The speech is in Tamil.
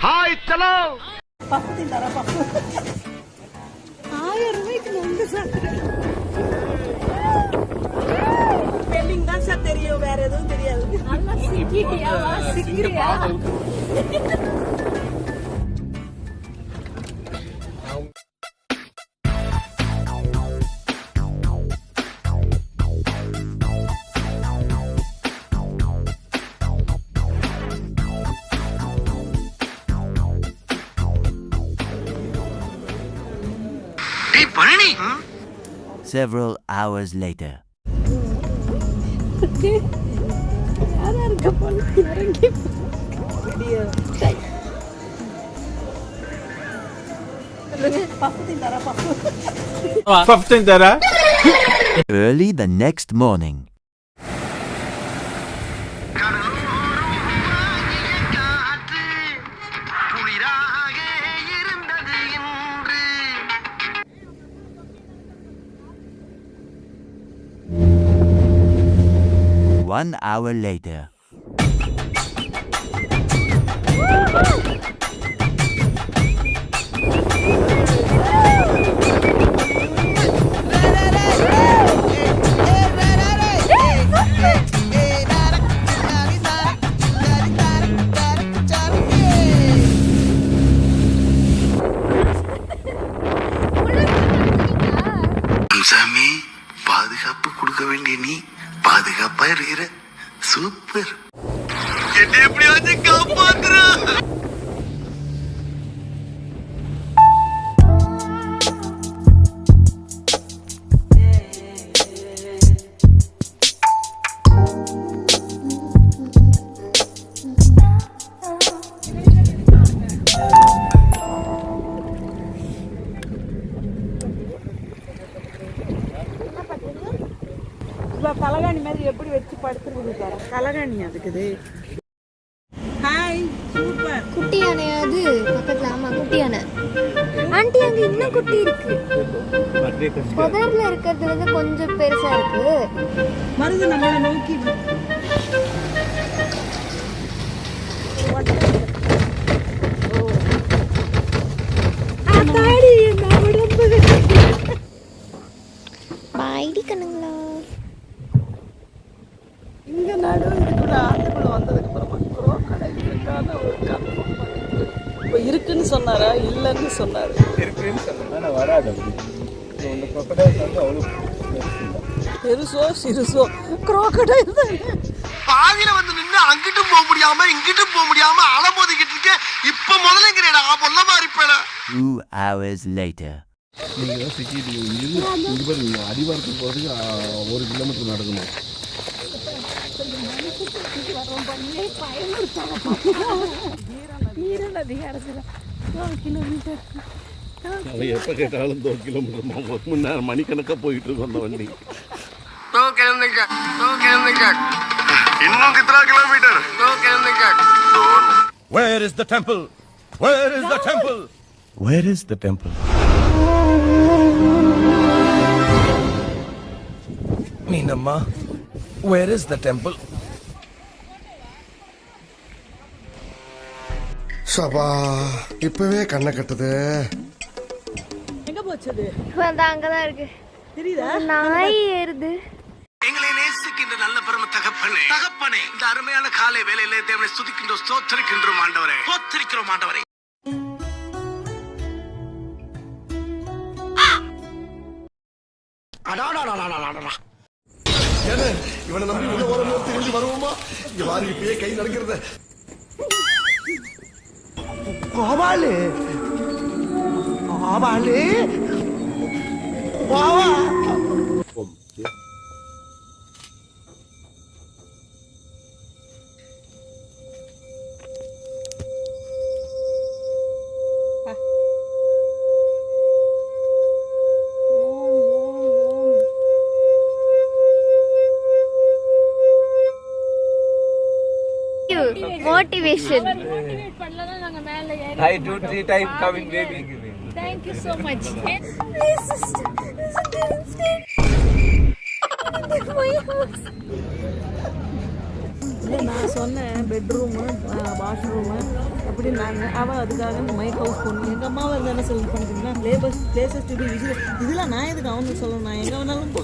ஹாய் சலோ. 1000 ரூபாய்க்கு நொங்கு சாப்பிடுறேன். ஸ்பெல்லிங் தான் சார் தெரியும், வேற எதுவும் தெரியாது. நல்லா சிக்கிட்டியா சிக்கிறியா? Several hours later. யாரா இருக்க போல இறங்கி வீடியோ டை 15 தர. Early the next morning. One hour later. சாமி, பாதுகாப்பு கொடுக்க வேண்டிய நீ பாதுகாப்பா இருக்கிற. சூப்பர். என்ன எப்படியாச்சும் காப்பாத்துற. கலகாணி மாதிரி எப்படி வச்சு படுத்துறது பாரு. கலகாணி அதுக்குது. Hi super. குட்டி யானையா அது பக்கத்துல? ஆமா குட்டி யானை. ஆண்டி அங்க இன்னும் குட்டி இருக்கு. புதர்ல இருக்கிறது வந்து கொஞ்சம் பெருசா இருக்கு. மருது நம்மள நோக்கி பாய்டி கண்ணுங்களா. இங்க நடு இதுக்குள்ள ஆத்துக்குள்ள வந்ததுக்கு அப்புறமா குரோக்கடைல் இருக்கான ஒரு கன்ஃபார்ம் பண்ணிட்டு இப்போ இருக்குன்னு சொன்னாரா இல்லைன்னு சொன்னாரு. இருக்குன்னு சொன்னா வராது. இந்த crocodile வந்து அவ்வளவு பெருசோ சிறுசோ குரோக்கடைல் தான். பாதியில வந்து நின்று அங்கிட்டும் போக முடியாம இங்கிட்டும் போக முடியாம அலமோதிக்கிட்டு இருக்க. இப்ப முதல்ல பொல்ல மாறி போயிட. 2 hours later. நீங்க சிக்கிட்டு இங்க பாருங்க, அடிவாரத்துக்கு போறதுக்கு 1 கிலோமீட்டர் நடக்கணும். எப்ப கேட்டாலும் 2 கிலோமீட்டர் 1 மணி நேரம் மணிக்கணக்கா போயிட்டு இருக்கோம் அந்த வண்டி. இன்னும் கித்தனா kilometre. Where is the temple? Where is the temple? Where is the temple? Meenamma, where is the temple? சபா, இப்பவே கண்ணை கட்டுது. எங்க போச்சது? அங்கதான் இருக்கு. தெரியுதா? நாய் ஏறுது. எங்களை நேசிக்கின்ற நல்ல பெரும தகப்பனே, தகப்பனே, இந்த அருமையான காலை வேளையிலே தேவனை ஸ்துதிக்கின்றோம், ஸ்தோத்திரிக்கின்றோம் ஆண்டவரே, ஸ்தோத்திரிக்கிறோம் ஆண்டவரே. இவனை நம்பி உள்ள ஒரு திரும்பி வருவோமா? இங்க வாரி இப்பயே கை நடக்கிறது. ஆவாளே ஆவாளே வாவா. Motivation. I do 3 times coming baby. Thank you so much. இல்லை நான் சொன்னேன் பெட்ரூமு வாஷ்ரூமு அப்படின்னாங்க. அவள் அதுக்காக மைக் ஹவுஸ் போகணும். எங்கள் அம்மாவை இருந்தால் என்ன சொல்லி பண்ணிட்டீங்கன்னா பிளேசஸ் டு பி விசிட். இதெல்லாம் நான் எதுக்கு அவனுக்கு சொல்லணும்? நான் எங்கே வேணாலும்